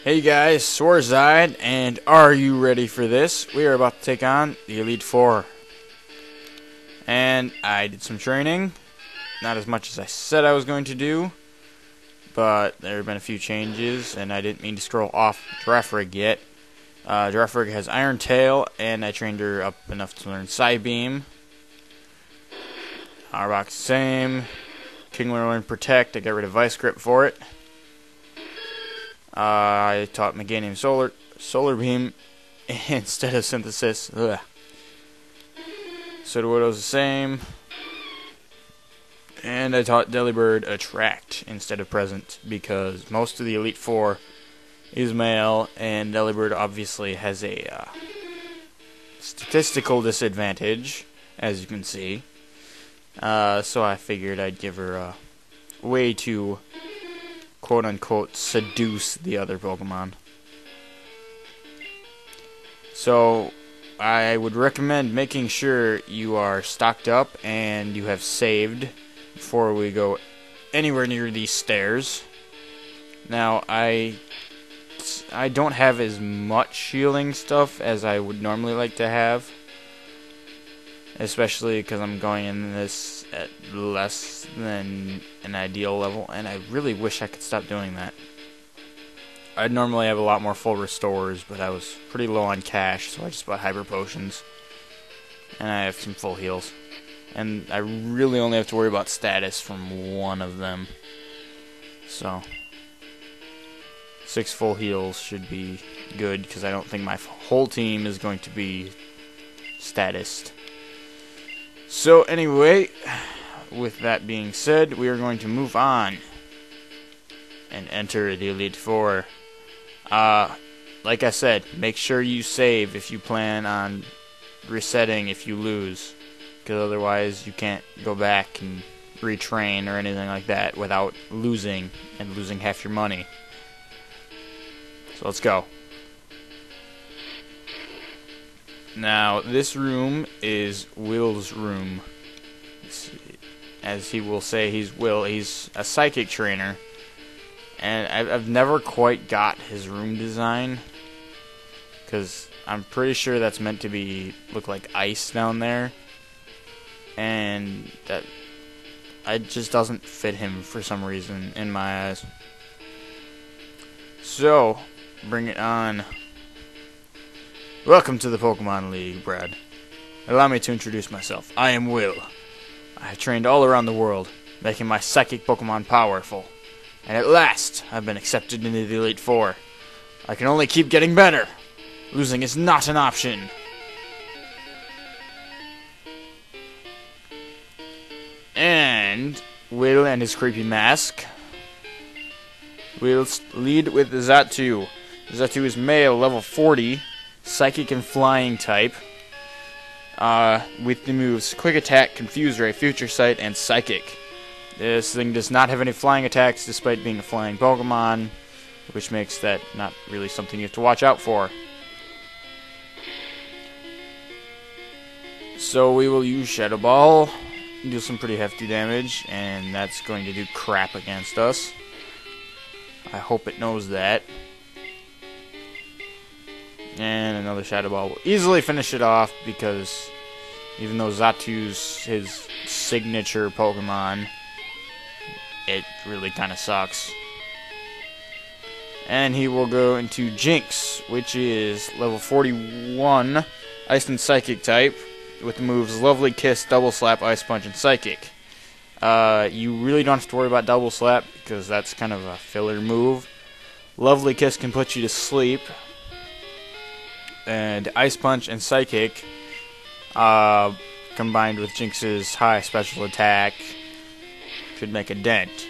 Hey guys, Swarzide, and are you ready for this? We are about to take on the Elite Four. And I did some training, not as much as I said I was going to do, but there have been a few changes, and I didn't mean to scroll off Drefrig yet. Drefrig has Iron Tail, and I trained her up enough to learn Psybeam. Arbok, same. Kingler learned Protect, I got rid of Vice Grip for it. I taught Meganium Solar Beam instead of Synthesis. Ugh. Sudowoodo's the same. And I taught Delibird Attract instead of Present because most of the Elite Four is male, and Delibird obviously has a statistical disadvantage, as you can see. So I figured I'd give her a way to quote-unquote seduce the other Pokemon. So I would recommend making sure you are stocked up and you have saved before we go anywhere near these stairs. Now I don't have as much healing stuff as I would normally like to have, especially because I'm going in this at less than an ideal level, and I really wish I could stop doing that. I'd normally have a lot more full restores, but I was pretty low on cash, so I just bought Hyper Potions. And I have some full heals. And I really only have to worry about status from one of them. So 6 full heals should be good, because I don't think my whole team is going to be statused. So anyway, with that being said, we are going to move on and enter the Elite Four. Like I said, make sure you save if you plan on resetting if you lose, because otherwise you can't go back and retrain or anything like that without losing, and losing half your money. So let's go. Now, this room is Will's room. As he will say, he's a psychic trainer. And I've never quite got his room design, because I'm pretty sure that's meant to look like ice down there. And that it just doesn't fit him for some reason in my eyes. So, bring it on. Welcome to the Pokemon League, Brad. Allow me to introduce myself. I am Will. I have trained all around the world, making my psychic Pokemon powerful. And at last, I've been accepted into the Elite Four. I can only keep getting better. Losing is not an option. And Will and his creepy mask. We'll lead with Xatu. Xatu is male, level 40. Psychic and Flying type, with the moves Quick Attack, Confuse Ray, Future Sight, and Psychic. This thing does not have any flying attacks despite being a flying Pokemon, which makes that not really something you have to watch out for. So we will use Shadow Ball, do some pretty hefty damage, and that's going to do crap against us. I hope it knows that. And another Shadow Ball will easily finish it off, because even though Xatu's his signature Pokemon, it really kind of sucks. And he will go into Jinx, which is level 41, Ice and Psychic type, with the moves Lovely Kiss, Double Slap, Ice Punch, and Psychic. You really don't have to worry about Double Slap, because that's kind of a filler move. Lovely Kiss can put you to sleep. And Ice Punch and Psychic, combined with Jinx's high special attack, should make a dent.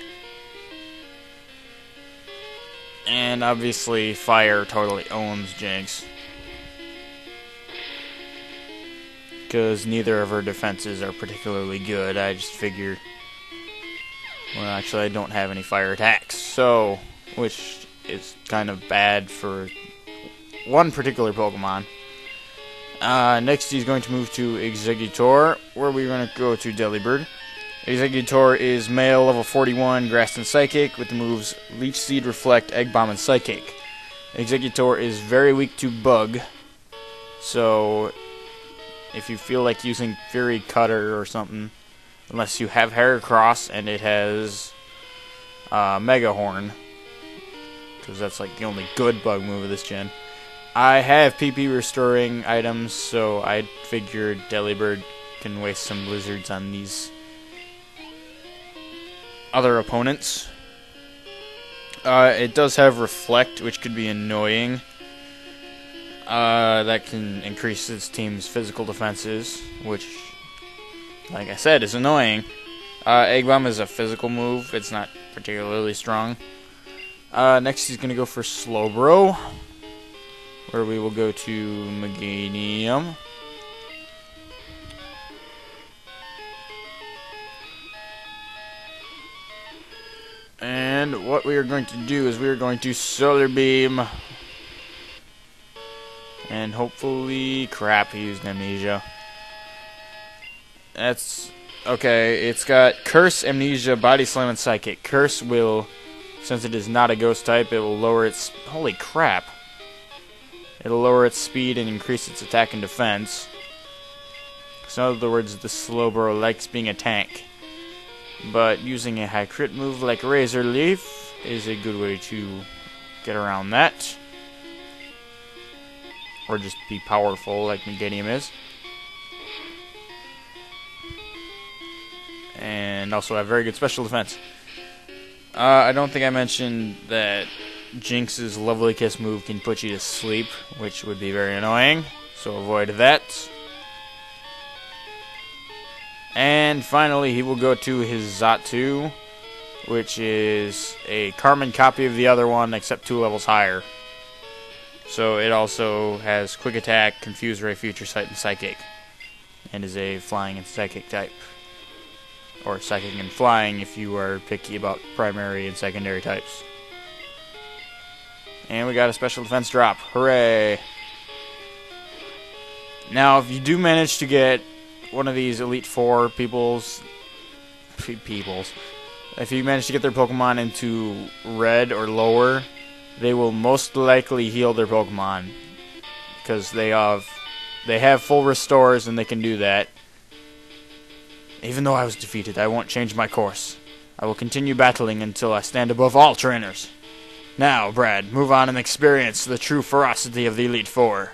And obviously, Fire totally owns Jinx, because neither of her defenses are particularly good. I just figure, well, actually, I don't have any fire attacks, so, which is kind of bad for one particular Pokemon. Next, he's going to move to Exeggutor, where we're going to go to Delibird. Exeggutor is male, level 41, Grass and Psychic, with the moves Leech Seed, Reflect, Egg Bomb, and Psychic. Exeggutor is very weak to bug, so if you feel like using Fury Cutter or something, unless you have Heracross and it has Mega Horn, because that's like the only good bug move of this gen. I have PP restoring items, so I figured Delibird can waste some blizzards on these other opponents. It does have Reflect, which could be annoying. That can increase its team's physical defenses, which, like I said, is annoying. Egg Bomb is a physical move. It's not particularly strong. Next he's going to go for Slowbro, where we will go to Meganium. And what we are going to do is we are going to Solar Beam. And hopefully, crap, he used Amnesia. That's okay. It's got Curse, Amnesia, Body Slam, and Psychic. Curse will, since it is not a ghost type, it will lower its, holy crap. It'll lower its speed and increase its attack and defense. So in other words, the Slowbro likes being a tank. But using a high crit move like Razor Leaf is a good way to get around that. Or just be powerful like Meganium is. And also have very good special defense. I don't think I mentioned that Jinx's Lovely Kiss move can put you to sleep, which would be very annoying, so avoid that. And finally, he will go to his Xatu, which is a Carmen copy of the other one, except 2 levels higher. So it also has Quick Attack, Confuse Ray, Future Sight, and Psychic, and is a Flying and Psychic type. Or Psychic and Flying if you are picky about primary and secondary types. And we got a special defense drop. Hooray! Now, if you do manage to get one of these Elite Four peoples, if you manage to get their Pokemon into red or lower, they will most likely heal their Pokemon, because they have full restores and they can do that. Even though I was defeated, I won't change my course. I will continue battling until I stand above all trainers. Now, Brad, move on and experience the true ferocity of the Elite Four.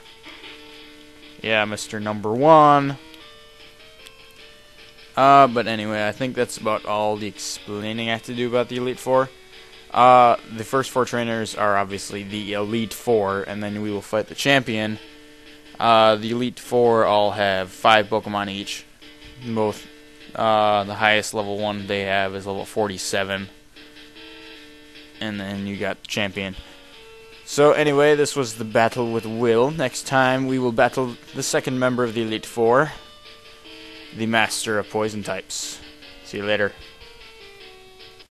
Yeah, Mr. Number 1. But anyway, I think that's about all the explaining I have to do about the Elite Four. The first 4 trainers are obviously the Elite Four, and then we will fight the champion. The Elite Four all have 5 Pokemon each. Both, the highest level one they have is level 47. And then you got the champion. So anyway, this was the battle with Will. Next time we will battle the second member of the Elite Four, the Master of Poison types. See you later.